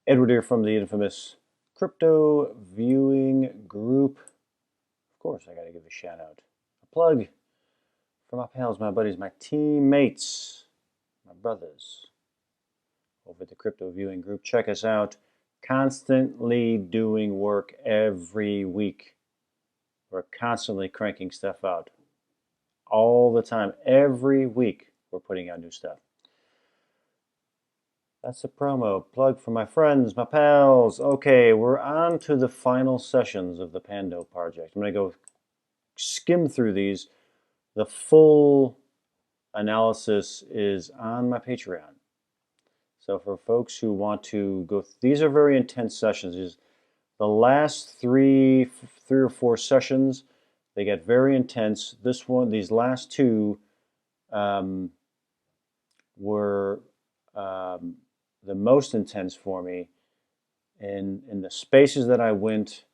Edward here from the infamous crypto viewing group. Of course, I got to give a shout out, a plug for my pals, my buddies, my teammates, my brothers over at the crypto viewing group. Check us out. Constantly doing work every week. We're constantly cranking stuff out all the time. Every week, we're putting out new stuff. That's a promo plug for my friends, my pals. Okay, we're on to the final sessions of the Pando project. I'm going to go skim through these. The full analysis is on my Patreon. So for folks who want to go, these are very intense sessions. The last three or four sessions, they get very intense. These last two were the most intense for me in the spaces that I went,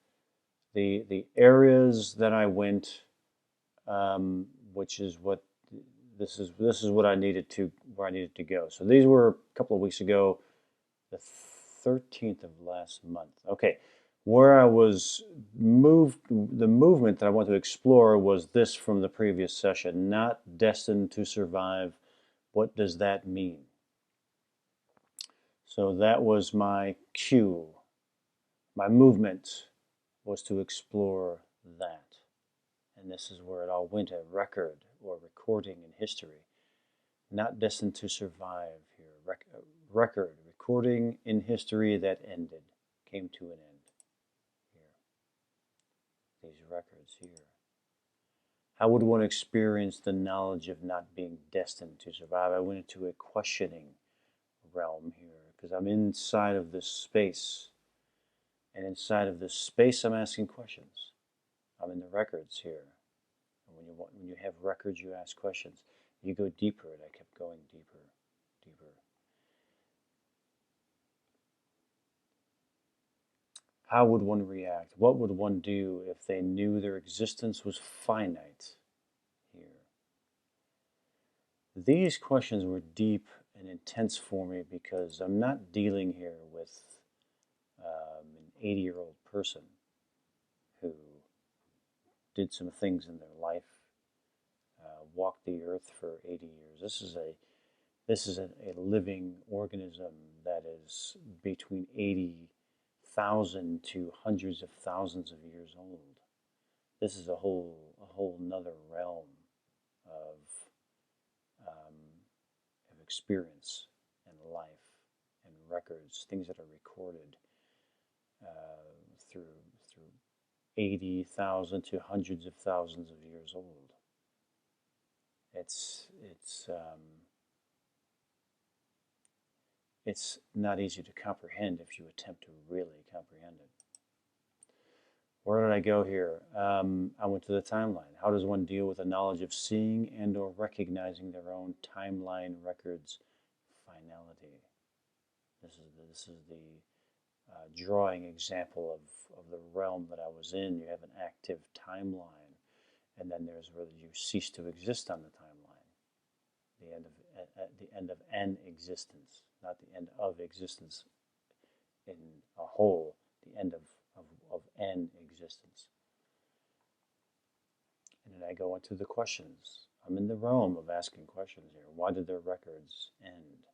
the areas that I went, which is what this is what I needed to where I needed to go. So these were a couple of weeks ago, the 13th of last month. Okay, where I was moved, the movement that I want to explore was this from the previous session: not destined to survive. What does that mean? So that was my cue. My movement was to explore that. And this is where it all went, a record or recording in history. Not destined to survive here. Record, recording in history that ended, came to an end here. These records here. How would one experience the knowledge of not being destined to survive? I went into a questioning realm here because I'm inside of this space. And inside of this space, I'm asking questions. I'm in the records here. And when you have records, you ask questions. You go deeper, and I kept going deeper, deeper. How would one react? What would one do if they knew their existence was finite here? These questions were deep and intense for me because I'm not dealing here with an 80-year-old person who did some things in their life, walked the earth for 80 years. This is a living organism that is between 80,000 to hundreds of thousands of years old. This is a whole nother realm of experience and life and records, things that are recorded through 80,000 to hundreds of thousands of years old. It's not easy to comprehend if you attempt to really comprehend it. Where did I go here? I went to the timeline. How does one deal with the knowledge of seeing and or recognizing their own timeline records finality? This is the drawing example of the realm that I was in. You have an active timeline, and then there's where you cease to exist on the timeline. The end of an existence, not the end of existence in a whole. The end of an existence. And then I go into the questions. I'm in the realm of asking questions here. Why did their records end?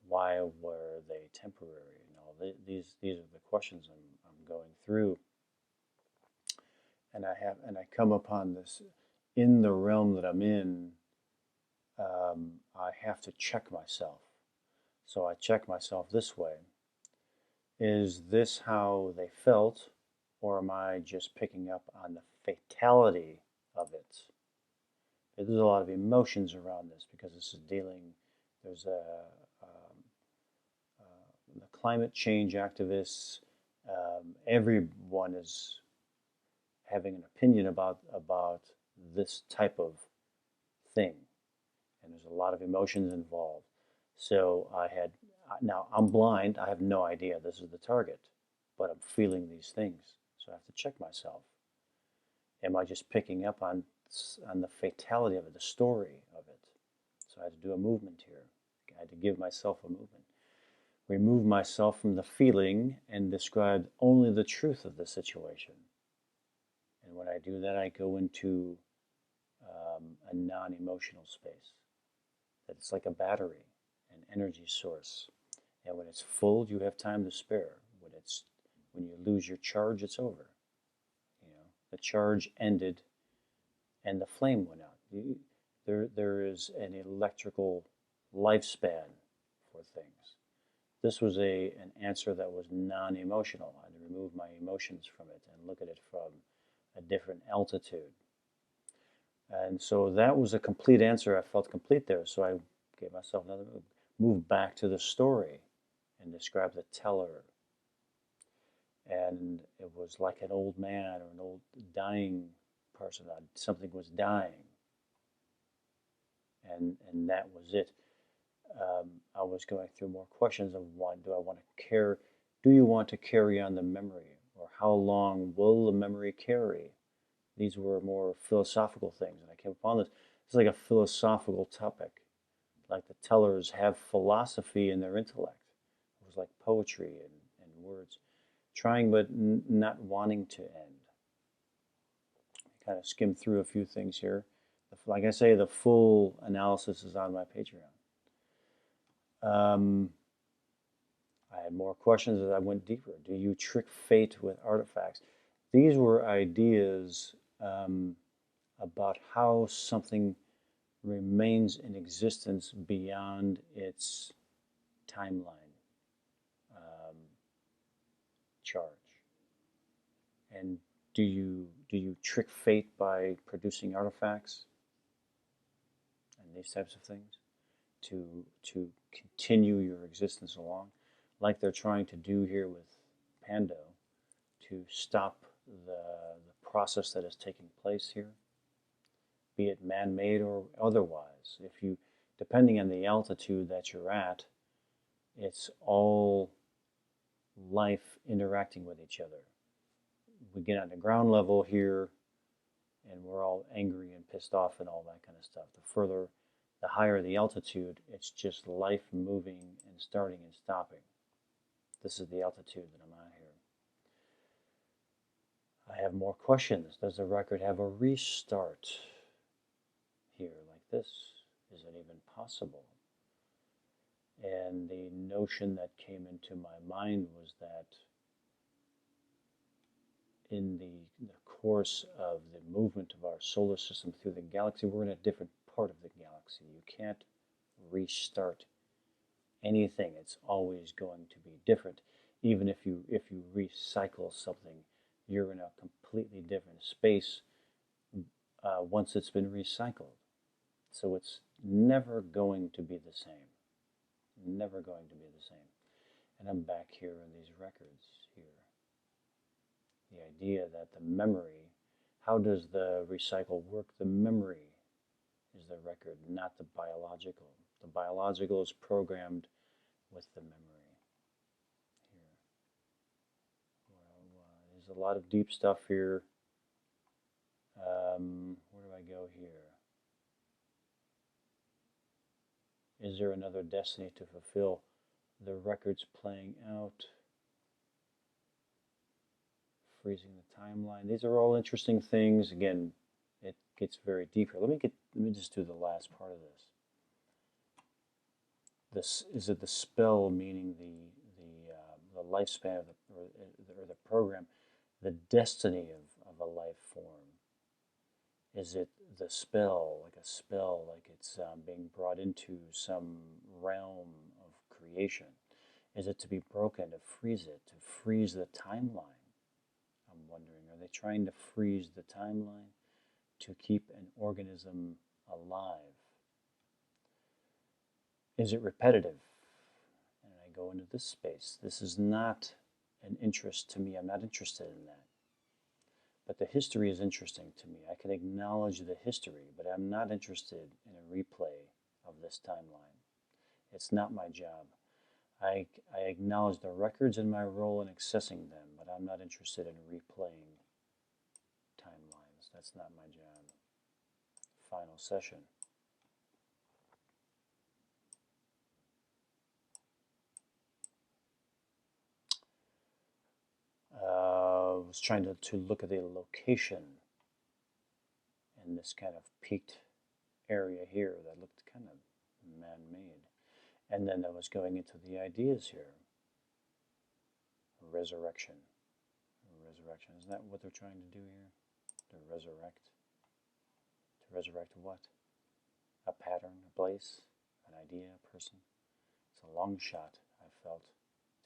Why were they temporary? And all these are the questions I'm going through. And I come upon this in the realm that I'm in. I have to check myself. So I check myself this way. Is this how they felt, or am I just picking up on the fatality of it? There's a lot of emotions around this because this is there's the climate change activists, everyone is having an opinion about this type of thing. And there's a lot of emotions involved. So now I'm blind, I have no idea this is the target, but I'm feeling these things. So I have to check myself. Am I just picking up on the fatality of it, the story of it? So I had to do a movement here. I had to give myself a movement. remove myself from the feeling and describe only the truth of the situation. And when I do that, I go into a non-emotional space. That it's like a battery, an energy source. And when it's full, you have time to spare. When you lose your charge, it's over. The charge ended, and the flame went out. There is an electrical lifespan for things. This was an answer that was non-emotional. I had to remove my emotions from it and look at it from a different altitude. And so that was a complete answer. I felt complete there. So I gave myself another move back to the story and describe the teller. And it was like an old man or an old dying person. Something was dying. And that was it. I was going through more questions of do you want to carry on the memory? Or how long will the memory carry? These were more philosophical things, and I came upon this. It's like a philosophical topic. Like the tellers have philosophy in their intellect. It was like poetry and words, trying but not wanting to end. I kind of skimmed through a few things here. Like I say, the full analysis is on my Patreon. I had more questions as I went deeper. Do you trick fate with artifacts? These were ideas about how something remains in existence beyond its timeline charge. And do you trick fate by producing artifacts and these types of things to continue your existence along, like they're trying to do here with Pando, to stop the process that is taking place here, be it man-made or otherwise. Depending on the altitude that you're at, it's all life interacting with each other. We get on the ground level here, and we're all angry and pissed off and all that kind of stuff. The higher the altitude, it's just life moving and starting and stopping. This is the altitude that I'm on here. I have more questions. Does the record have a restart here like this? Is it even possible? And the notion that came into my mind was that in the course of the movement of our solar system through the galaxy, we're in a different part of the galaxy. You can't restart anything. It's always going to be different. Even if you recycle something, you're in a completely different space once it's been recycled. So it's never going to be the same. Never going to be the same. And I'm back here in these records here. The idea that the memory, how does the recycle work? The memory is the record, not the biological. The biological is programmed with the memory here. Well, there's a lot of deep stuff here. Where do I go here? Is there another destiny to fulfill? The record's playing out. Freezing the timeline. These are all interesting things. Again, it gets very deep here. Let me just do the last part of this. This is it the spell, meaning the lifespan of the program, the destiny of a life form. Is it the spell, like a spell, like it's being brought into some realm of creation? Is it to be broken, to freeze it, to freeze the timeline? I'm wondering, are they trying to freeze the timeline to keep an organism alive? Is it repetitive? And I go into this space. This is not an interest to me. I'm not interested in that. But the history is interesting to me. I can acknowledge the history, but I'm not interested in a replay of this timeline. It's not my job. I acknowledge the records and my role in accessing them, but I'm not interested in replaying timelines. That's not my job. Final session. was trying to look at the location in this kind of peaked area here that looked kind of man-made. And then I was going into the ideas here. Resurrection. Resurrection. Isn't that what they're trying to do here? To resurrect. To resurrect what? A pattern, a place, an idea, a person. It's a long shot, I felt,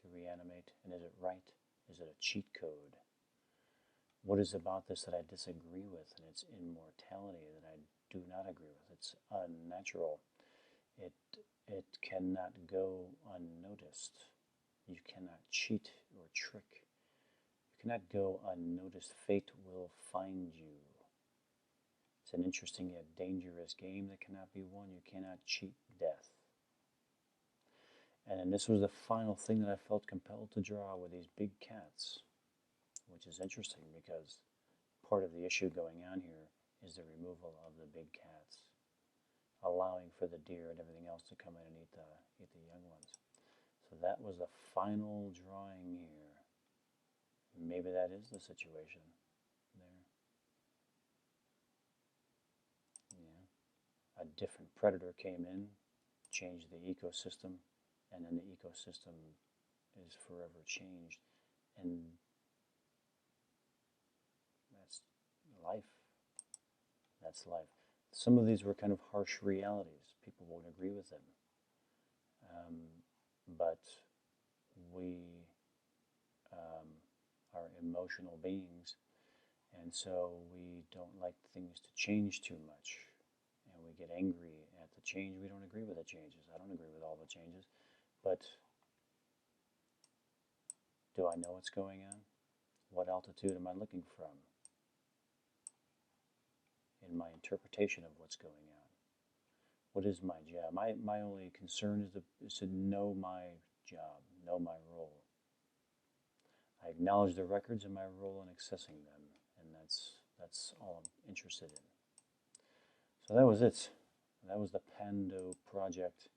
to reanimate. And is it right? Is it a cheat code? What is about this that I disagree with? And it's immortality that I do not agree with. It's unnatural. It cannot go unnoticed. You cannot cheat or trick. You cannot go unnoticed. Fate will find you. It's an interesting yet dangerous game that cannot be won. You cannot cheat death. And then this was the final thing that I felt compelled to draw with these big cats, which is interesting because part of the issue going on here is the removal of the big cats, allowing for the deer and everything else to come in and eat the young ones. So that was the final drawing here. Maybe that is the situation there. Yeah. A different predator came in, changed the ecosystem, and then the ecosystem is forever changed. And that's life. That's life. Some of these were kind of harsh realities. People won't agree with them. But we are emotional beings, and so we don't like things to change too much. And we get angry at the change. We don't agree with the changes. I don't agree with all the changes. But do I know what's going on? What altitude am I looking from in my interpretation of what's going on? What is my job? My only concern is to know my job, know my role. I acknowledge the records and my role in accessing them, and that's all I'm interested in. So that was it. That was the Pando project.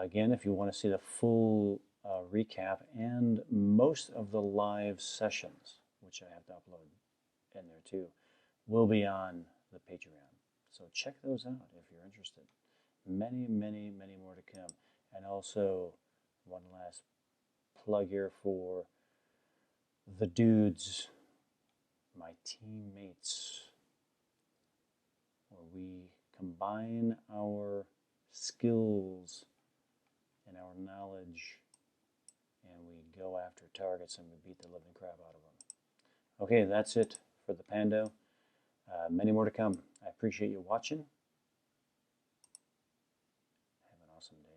Again, if you want to see the full recap and most of the live sessions, which I have to upload in there too, will be on the Patreon. So check those out if you're interested. Many, many, many more to come. And also, one last plug here for the dudes, my teammates, where we combine our skills and our knowledge, and we go after targets and we beat the living crap out of them. Okay, that's it for the Pando. Many more to come. I appreciate you watching. Have an awesome day.